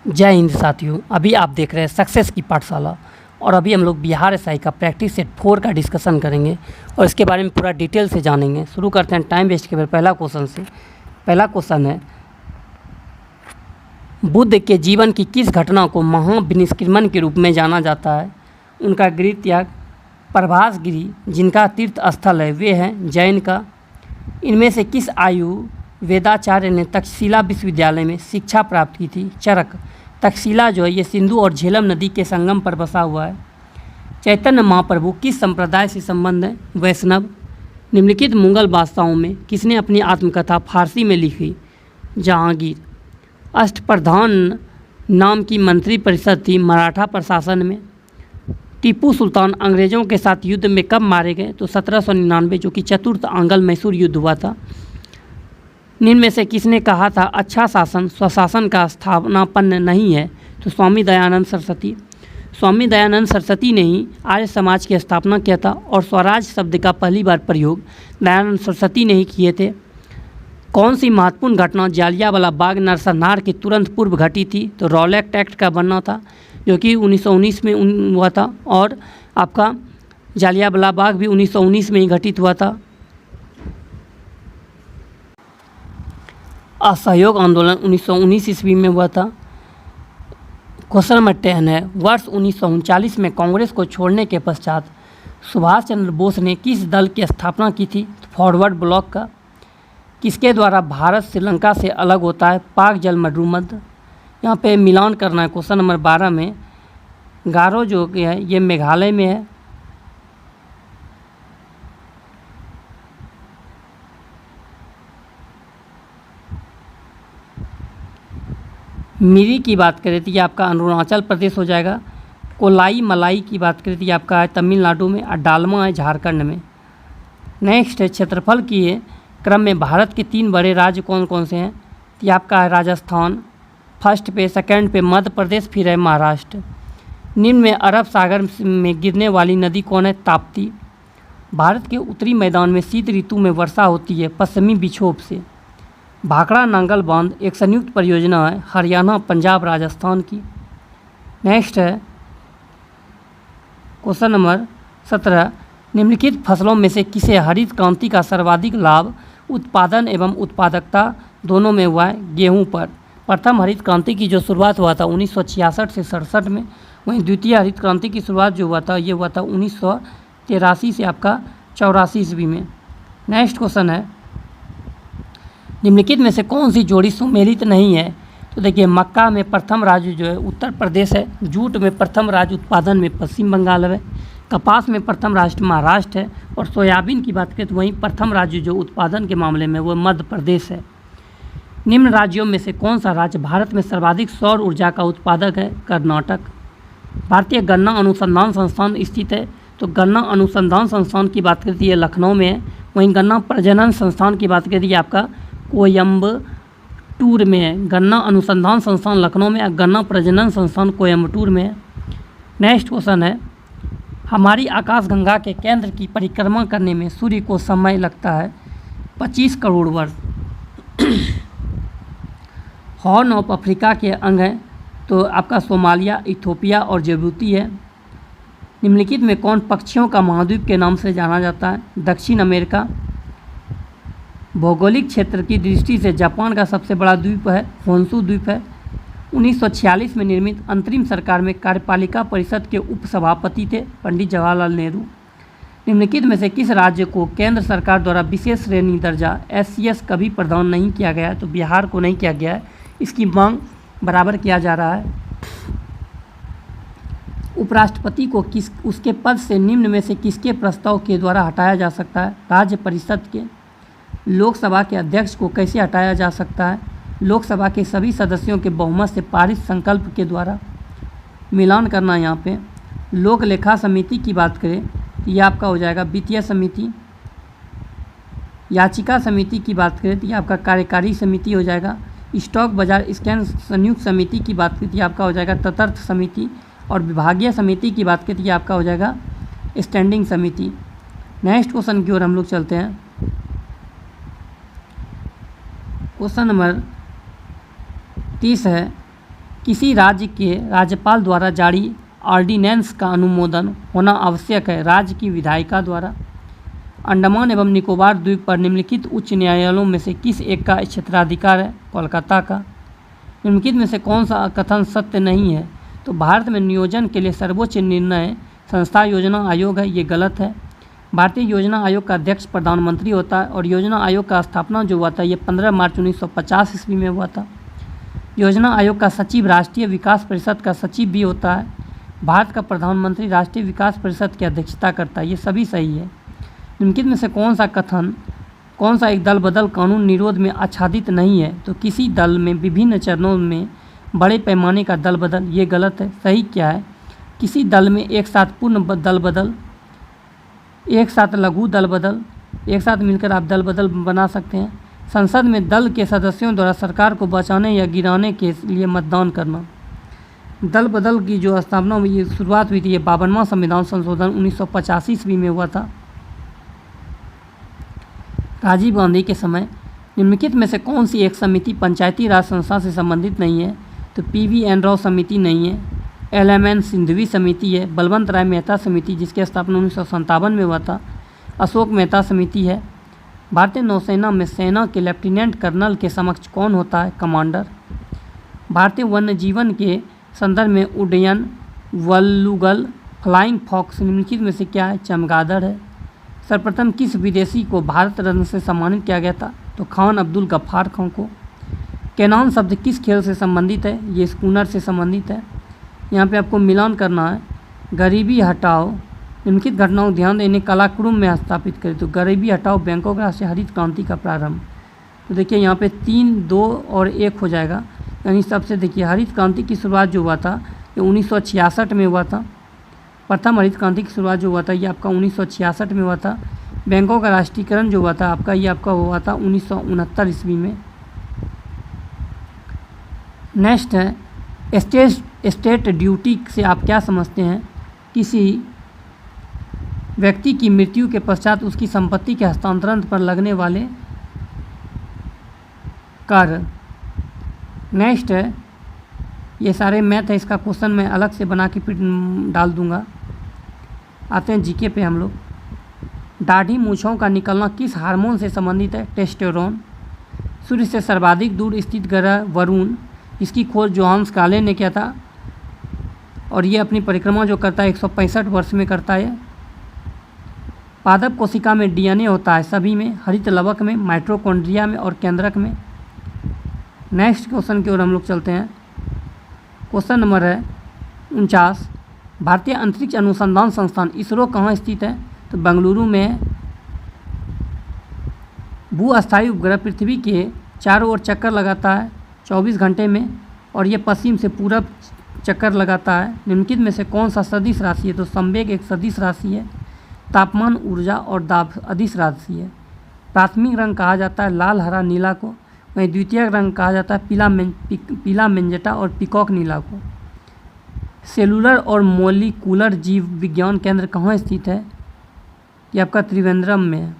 जय हिंद साथियों, अभी आप देख रहे हैं सक्सेस की पाठशाला और अभी हम लोग बिहार एसआई का प्रैक्टिस सेट 4 का डिस्कशन करेंगे और इसके बारे में पूरा डिटेल से जानेंगे। शुरू करते हैं टाइम वेस्ट के फिर पहला क्वेश्चन से। पहला क्वेश्चन है, बुद्ध के जीवन की किस घटना को महाविनिष्क्रमण के रूप में जाना जाता है? उनका गृह त्याग। प्रभास गिरी जिनका तीर्थ स्थल है वे हैं जैन का। इनमें से किस आयु वेदाचार्य ने तक्षशिला विश्वविद्यालय में शिक्षा प्राप्त की थी? चरक। तक्षशिला जो है ये सिंधु और झेलम नदी के संगम पर बसा हुआ है। चैतन्य महाप्रभु किस संप्रदाय से संबंध है? वैष्णव। निम्नलिखित मुगल बादशाहों में किसने अपनी आत्मकथा फारसी में लिखी? जहांगीर। अष्टप्रधान नाम की मंत्री परिषद थी मराठा प्रशासन में। टीपू सुल्तान अंग्रेज़ों के साथ युद्ध में कब मारे गए? तो 1799, जो कि चतुर्थ आंग्ल मैसूर युद्ध हुआ था। निम्न में से किसने कहा था अच्छा शासन स्वशासन का स्थापनापन्न नहीं है? तो स्वामी दयानंद सरस्वती। स्वामी दयानंद सरस्वती ने ही आर्य समाज की स्थापना किया था और स्वराज शब्द का पहली बार प्रयोग दयानंद सरस्वती ने ही किए थे। कौन सी महत्वपूर्ण घटना जालियांवाला बाग नरसंहार के तुरंत पूर्व घटी थी? तो रॉलेट एक्ट का बनना था, जो कि 1919 में हुआ था, और आपका जालियांवाला बाग भी 1919 में ही घटित हुआ था। असहयोग आंदोलन 1919 ईस्वी में हुआ था। क्वेश्चन नंबर 10 है, वर्ष 1939 में कांग्रेस को छोड़ने के पश्चात सुभाष चंद्र बोस ने किस दल की स्थापना की थी? फॉरवर्ड ब्लॉक का। किसके द्वारा भारत श्रीलंका से अलग होता है? पाक जल मरुमध्य। यहाँ पे मिलान करना है क्वेश्चन नंबर 12 में। गारो जो कि है ये मेघालय में है। मिरी की बात करें तो ये आपका अरुणाचल प्रदेश हो जाएगा। कोलाई मलाई की बात करें तो ये आपका है तमिलनाडु में, और डालमा है झारखंड में। नेक्स्ट है, क्षेत्रफल की क्रम में भारत के 3 बड़े राज्य कौन कौन से हैं? ये आपका है राजस्थान फर्स्ट पे, सेकंड पे मध्य प्रदेश, फिर है महाराष्ट्र। निम्न में अरब सागर में गिरने वाली नदी कौन है? ताप्ती। भारत के उत्तरी मैदान में शीत ऋतु में वर्षा होती है पश्चिमी विक्षोभ से। भाखड़ा नांगल बांध एक संयुक्त परियोजना है हरियाणा पंजाब राजस्थान की। नेक्स्ट है क्वेश्चन नंबर 17, निम्नलिखित फसलों में से किसे हरित क्रांति का सर्वाधिक लाभ उत्पादन एवं उत्पादकता दोनों में हुआ है? गेहूं पर। प्रथम हरित क्रांति की जो शुरुआत हुआ था 1966 से 67 में, वहीं द्वितीय हरित क्रांति की शुरुआत जो हुआ था ये हुआ था 1983 से आपका 84 ईस्वी में। नेक्स्ट क्वेश्चन है, निम्नलिखित में से कौन सी जोड़ी सुमेलित नहीं है? तो देखिए, मक्का में प्रथम राज्य जो है उत्तर प्रदेश है। जूट में प्रथम राज्य उत्पादन में पश्चिम बंगाल है। कपास में प्रथम राष्ट्र महाराष्ट्र है। और सोयाबीन की बात करें तो वहीं प्रथम राज्य जो उत्पादन के मामले में वो मध्य प्रदेश है। निम्न राज्यों में से कौन सा राज्य भारत में सर्वाधिक सौर ऊर्जा का उत्पादक है? कर्नाटक। भारतीय गन्ना अनुसंधान संस्थान स्थित है। तो गन्ना अनुसंधान संस्थान की बात करती है लखनऊ में है। वहीं गन्ना प्रजनन संस्थान की बात करती है आपका कोयम्बटूर में है। गन्ना अनुसंधान संस्थान लखनऊ में, गन्ना प्रजनन संस्थान कोयम्बटूर में है। नेक्स्ट क्वेश्चन है, हमारी आकाशगंगा के केंद्र की परिक्रमा करने में सूर्य को समय लगता है 25 करोड़ वर्ष। हॉर्न ऑफ अफ्रीका के अंग हैं तो आपका सोमालिया, इथोपिया और जिबूती है। निम्नलिखित में कौन पक्षियों का महाद्वीप के नाम से जाना जाता है? दक्षिण अमेरिका। भौगोलिक क्षेत्र की दृष्टि से जापान का सबसे बड़ा द्वीप है होन्शु द्वीप है। 1946 में निर्मित अंतरिम सरकार में कार्यपालिका परिषद के उपसभापति थे पंडित जवाहरलाल नेहरू। निम्नलिखित में से किस राज्य को केंद्र सरकार द्वारा विशेष श्रेणी दर्जा SCS कभी प्रदान नहीं किया गया है? तो बिहार को नहीं किया गया है, इसकी मांग बराबर किया जा रहा है। उपराष्ट्रपति को उसके पद से निम्न में से किसके प्रस्ताव के द्वारा हटाया जा सकता है? राज्य परिषद के। लोकसभा के अध्यक्ष को कैसे हटाया जा सकता है? लोकसभा के सभी सदस्यों के बहुमत से पारित संकल्प के द्वारा। मिलान करना यहाँ पे। लोक लेखा समिति की बात करें तो यह आपका हो जाएगा वित्तीय समिति। याचिका समिति की बात करें तो यह आपका कार्यकारी समिति हो जाएगा। स्टॉक बाजार स्कैन संयुक्त समिति की बात करें तो यह आपका हो जाएगा तटस्थ समिति। और विभागीय समिति की बात करें तो यह आपका हो जाएगा स्टैंडिंग समिति। नेक्स्ट क्वेश्चन की ओर हम लोग चलते हैं। क्वेश्चन नंबर 30 है किसी राज्य के राज्यपाल द्वारा जारी ऑर्डिनेंस का अनुमोदन होना आवश्यक है, राज्य की विधायिका द्वारा। अंडमान एवं निकोबार द्वीप पर निम्नलिखित उच्च न्यायालयों में से किस एक का क्षेत्राधिकार है? कोलकाता का। निम्नलिखित में से कौन सा कथन सत्य नहीं है? तो भारत में नियोजन के लिए सर्वोच्च निर्णय संस्था योजना आयोग है, ये गलत है। भारतीय योजना आयोग का अध्यक्ष प्रधानमंत्री होता है और योजना आयोग का स्थापना जो हुआ था ये 15 मार्च 1950 ईस्वी में हुआ था। योजना आयोग का सचिव राष्ट्रीय विकास परिषद का सचिव भी होता है। भारत का प्रधानमंत्री राष्ट्रीय विकास परिषद की अध्यक्षता करता है, ये सभी सही है। निम्नलिखित में से कौन सा एक दल बदल कानून निरोध में आच्छादित नहीं है? तो किसी दल में विभिन्न चरणों में बड़े पैमाने का दल बदल, ये गलत है। सही क्या है? किसी दल में एक साथ पूर्ण दल बदल, एक साथ लघु दल बदल, एक साथ मिलकर आप दल बदल बना सकते हैं। संसद में दल के सदस्यों द्वारा सरकार को बचाने या गिराने के लिए मतदान करना। दल बदल की जो स्थापना हुई, ये शुरुआत हुई थी, ये 52वां संविधान संशोधन 1985 ईस्वी में हुआ था, राजीव गांधी के समय। निम्नलिखित में से कौन सी एक समिति पंचायती राज संस्था से संबंधित नहीं है? तो PVN राव समिति नहीं है, LMN सिंधवी समिति है, बलवंत राय मेहता समिति जिसकी स्थापना 1957 में हुआ था, अशोक मेहता समिति है। भारतीय नौसेना में सेना के लेफ्टिनेंट कर्नल के समक्ष कौन होता है? कमांडर। भारतीय वन्य जीवन के संदर्भ में उड्डयन वल्लुगल फ्लाइंग फॉक्स निम्नलिखित में से क्या है? चमगादड़ है। सर्वप्रथम किस विदेशी को भारत रत्न से सम्मानित किया गया था? तो खान अब्दुल गफ्फार खान को। कैनॉन शब्द किस खेल से संबंधित है? ये स्कूनर से संबंधित है। यहाँ पे आपको मिलान करना है। गरीबी हटाओ निम्नलिखित घटनाओं ध्यान देने कालाक्रुम में स्थापित करें। तो गरीबी हटाओ बैंकॉक राष्ट्रीय हरित क्रांति का प्रारंभ। तो देखिए यहाँ पे 3, 2 और 1 हो जाएगा, यानी सबसे देखिए हरित क्रांति की शुरुआत जो हुआ था ये 1966 में हुआ था। प्रथम हरित क्रांति की शुरुआत जो हुआ था ये आपका 1966 में हुआ था। बैंकों का राष्ट्रीयकरण जो हुआ था आपका ये आपका हुआ था 1969 ईस्वी में। नेक्स्ट है एस्टेट ड्यूटी से आप क्या समझते हैं? किसी व्यक्ति की मृत्यु के पश्चात उसकी संपत्ति के हस्तांतरण पर लगने वाले कर। नेक्स्ट है, ये सारे मैथ है, इसका क्वेश्चन मैं अलग से बना के फिर डाल दूंगा। आते हैं जीके पे हम लोग। दाढ़ी मूँछों का निकलना किस हार्मोन से संबंधित है? टेस्टोस्टेरोन। सूर्य से सर्वाधिक दूर स्थित ग्रह वरुण, इसकी खोज जोहान्स गाले ने किया था और ये अपनी परिक्रमा जो करता है 165 वर्ष में करता है। पादप कोशिका में DNA होता है सभी में, हरित लवक में, माइटोकॉन्ड्रिया में और केंद्रक में। नेक्स्ट क्वेश्चन की ओर हम लोग चलते हैं। क्वेश्चन नंबर है 49। भारतीय अंतरिक्ष अनुसंधान संस्थान इसरो कहाँ स्थित है? तो बेंगलुरु में है। भू-अस्थायी उपग्रह पृथ्वी के चारों ओर चक्कर लगाता है 24 घंटे में और ये पश्चिम से पूरब चक्कर लगाता है। निम्नलिखित में से कौन सा सदिश राशि है? तो संवेग एक सदिश राशि है। तापमान, ऊर्जा और दाब अदिश राशि है। प्राथमिक रंग कहा जाता है लाल, हरा, नीला को, वहीं द्वितीयक रंग कहा जाता है पीला, मेंजेटा और पीकॉक नीला को। सेलुलर और मोलिकुलर जीव विज्ञान केंद्र कहाँ स्थित है? ये आपका त्रिवेंद्रम में है।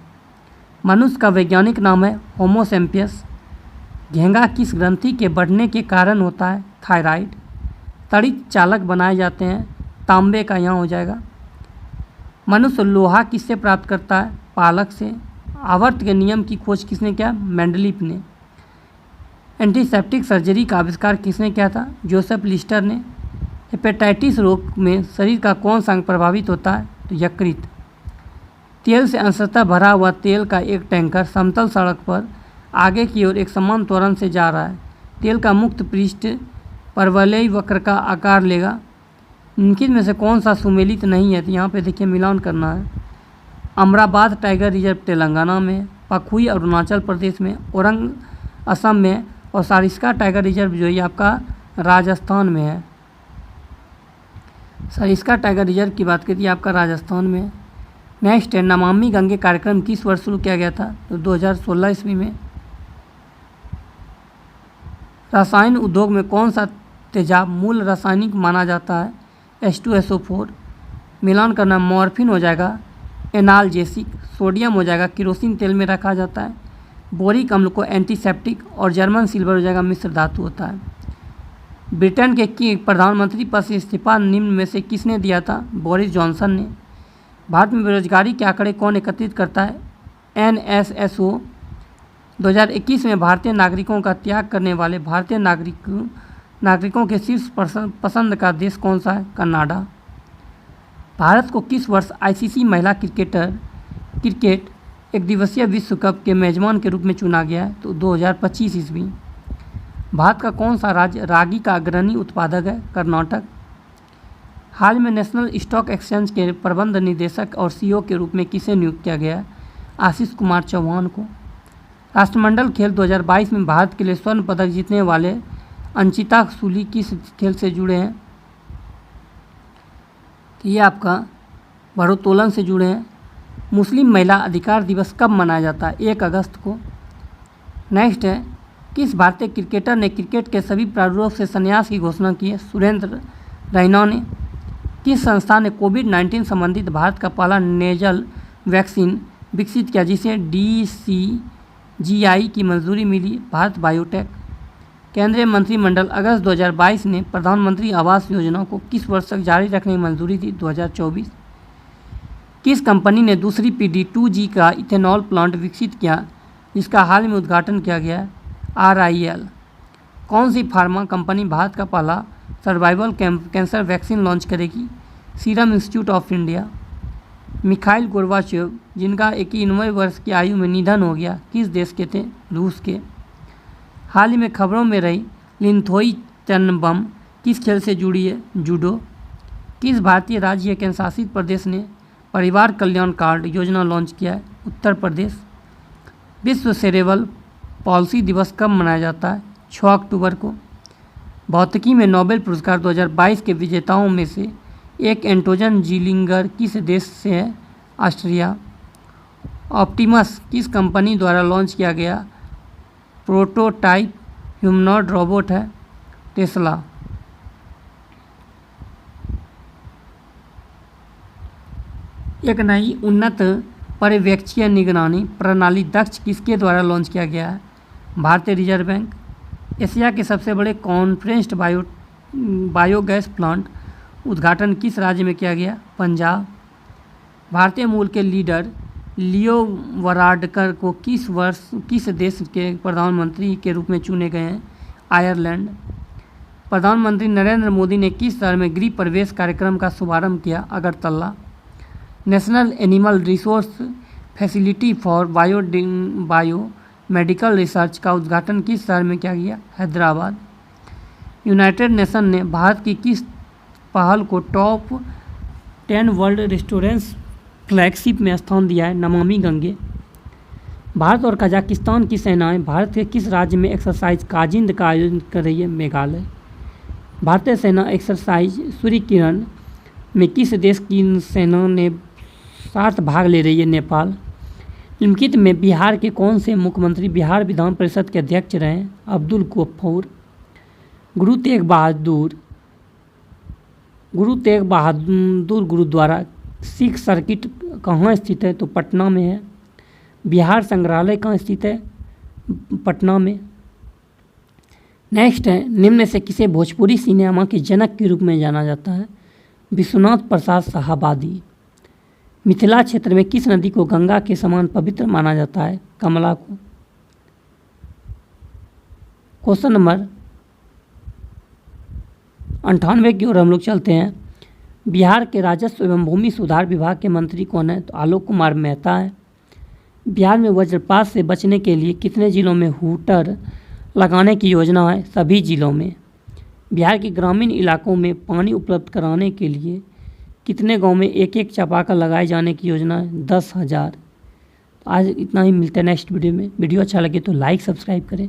मनुष्य का वैज्ञानिक नाम है होमो सैपियंस। घेंगा किस ग्रंथि के बढ़ने के कारण होता है? थायराइड। तड़ित चालक बनाए जाते हैं, तांबे का यहाँ हो जाएगा। मनुष्य लोहा किससे प्राप्त करता है? पालक से। आवर्त के नियम की खोज किसने किया? मेंडलीफ ने। एंटीसेप्टिक सर्जरी का आविष्कार किसने किया था? जोसेफ लिस्टर ने। हेपेटाइटिस रोग में शरीर का कौन सा अंग प्रभावित होता है? तो यकृत। तेल से अंशतः भरा हुआ तेल का एक टैंकर समतल सड़क पर आगे की ओर एक समान त्वरण से जा रहा है। तेल का मुक्त पृष्ठ परवलयी वक्र का आकार लेगा। निम्नलिखित में से कौन सा सुमेलित नहीं है? तो यहाँ पे देखिए मिलान करना है। अमराबाद टाइगर रिजर्व तेलंगाना में, पखुई अरुणाचल प्रदेश में, औरंग असम में और सारिस्का टाइगर रिजर्व जो ये आपका राजस्थान में है। सारिस्का टाइगर रिजर्व की बात करिए आपका राजस्थान में है। नेक्स्ट है, नमामि गंगे कार्यक्रम किस वर्ष शुरू किया गया था? तो 2016 ईस्वी में। रसायन उद्योग में कौन सा तेजाब मूल रासायनिक माना जाता है? H2SO4। मिलान करना, मॉर्फिन हो जाएगा एनाल्जेसिक, सोडियम हो जाएगा केरोसिन तेल में रखा जाता है, बोरिक अम्ल को एंटीसेप्टिक और जर्मन सिल्वर हो जाएगा मिश्र धातु होता है। ब्रिटेन के प्रधानमंत्री पद से इस्तीफा निम्न में से किसने दिया था? बोरिस जॉनसन ने। भारत में बेरोजगारी के आंकड़े कौन एकत्रित करता है? NSSO। 2021 में भारतीय नागरिकों का त्याग करने वाले भारतीय नागरिकों के शीर्ष पसंद का देश कौन सा है? कनाडा। भारत को किस वर्ष ICC महिला क्रिकेट एक दिवसीय विश्व कप के मेजबान के रूप में चुना गया है? तो 2025 ईस्वी। भारत का कौन सा राज्य रागी का अग्रणी उत्पादक है? कर्नाटक। हाल में नेशनल स्टॉक एक्सचेंज के प्रबंध निदेशक और CEO के रूप में किसे नियुक्त किया गया? आशीष कुमार चौहान को। राष्ट्रमंडल खेल 2022 में भारत के लिए स्वर्ण पदक जीतने वाले अंशिता सूली किस खेल से जुड़े हैं? तो ये आपका भारोत्तोलन से जुड़े हैं। मुस्लिम महिला अधिकार दिवस कब मनाया जाता है? 1 अगस्त को। नेक्स्ट है, किस भारतीय क्रिकेटर ने क्रिकेट के सभी प्रारूप से संन्यास की घोषणा की है? सुरेंद्र रैना ने। किस संस्था ने कोविड-19 संबंधित भारत का पहला नेजल वैक्सीन विकसित किया जिसे DCGI की मंजूरी मिली? भारत बायोटेक। केंद्रीय मंत्रिमंडल अगस्त 2022 ने प्रधानमंत्री आवास योजना को किस वर्ष तक जारी रखने की मंजूरी दी? 2024। किस कंपनी ने दूसरी पीढ़ी 2G का इथेनॉल प्लांट विकसित किया जिसका हाल में उद्घाटन किया गया है? RIL। कौन सी फार्मा कंपनी भारत का पहला सर्वाइवल कैंसर वैक्सीन लॉन्च करेगी? Serum institute of India. Mikhail Gorbachev जिनका 91 वर्ष की आयु में निधन हो गया, किस देश के थे? रूस के। हाल ही में खबरों में रही लिंथोई चनबम किस खेल से जुड़ी है? जूडो। किस भारतीय राज्य या केंद्र शासित प्रदेश ने परिवार कल्याण कार्ड योजना लॉन्च किया है? उत्तर प्रदेश। विश्व सेरेब्रल पॉलिसी दिवस कब मनाया जाता है? 6 अक्टूबर को। भौतिकी में नोबेल पुरस्कार 2022 के विजेताओं में से एक एंटोजन जीलिंगर किस देश से है? ऑस्ट्रिया। ऑप्टिमस किस कंपनी द्वारा लॉन्च किया गया प्रोटोटाइप ह्यूमनॉइड रोबोट है? टेस्ला। एक नई उन्नत पर्यवेक्षीय निगरानी प्रणाली दक्ष किसके द्वारा लॉन्च किया गया है? भारतीय रिजर्व बैंक। एशिया के सबसे बड़े कॉन्फ्रेंस्ड बायोगैस प्लांट उद्घाटन किस राज्य में किया गया? पंजाब। भारतीय मूल के लीडर लियो वराडकर को किस देश के प्रधानमंत्री के रूप में चुने गए हैं? आयरलैंड। प्रधानमंत्री नरेंद्र मोदी ने किस शहर में गृह प्रवेश कार्यक्रम का शुभारंभ किया? Agartala. National animal resource facility for bio medical research का उद्घाटन किस शहर में किया गया? हैदराबाद। यूनाइटेड नेशन ने भारत की किस पहल को टॉप 10 वर्ल्ड रेस्टोरेंट्स फ्लैगशिप में स्थान दिया है? नमामि गंगे। भारत और कजाकिस्तान की सेनाएं भारत के किस राज्य में एक्सरसाइज काजिंद का आयोजन कर रही है? मेघालय। भारतीय सेना एक्सरसाइज सूर्य किरण में किस देश की सेना ने साथ भाग ले रही है? नेपाल। निम्नलिखित में बिहार के कौन से मुख्यमंत्री बिहार विधान परिषद के अध्यक्ष रहे हैं? अब्दुल गफूर। गुरु तेग बहादुर गुरुद्वारा सिख सर्किट कहाँ स्थित है? तो पटना में है। बिहार संग्रहालय कहाँ स्थित है? पटना में। नेक्स्ट है, निम्न में से किसे भोजपुरी सिनेमा के जनक के रूप में जाना जाता है? विश्वनाथ प्रसाद शाहाबादी। मिथिला क्षेत्र में किस नदी को गंगा के समान पवित्र माना जाता है? कमला को। क्वेश्चन नंबर 98 की ओर हम लोग चलते हैं। बिहार के राजस्व एवं भूमि सुधार विभाग के मंत्री कौन है? तो आलोक कुमार मेहता है। बिहार में वज्रपात से बचने के लिए कितने जिलों में हूटर लगाने की योजना है? सभी जिलों में। बिहार के ग्रामीण इलाकों में पानी उपलब्ध कराने के लिए कितने गांव में एक चापाकल लगाए जाने की योजना है? 10,000। आज इतना ही, मिलते हैं नेक्स्ट वीडियो में। वीडियो अच्छा लगे तो लाइक सब्सक्राइब करें।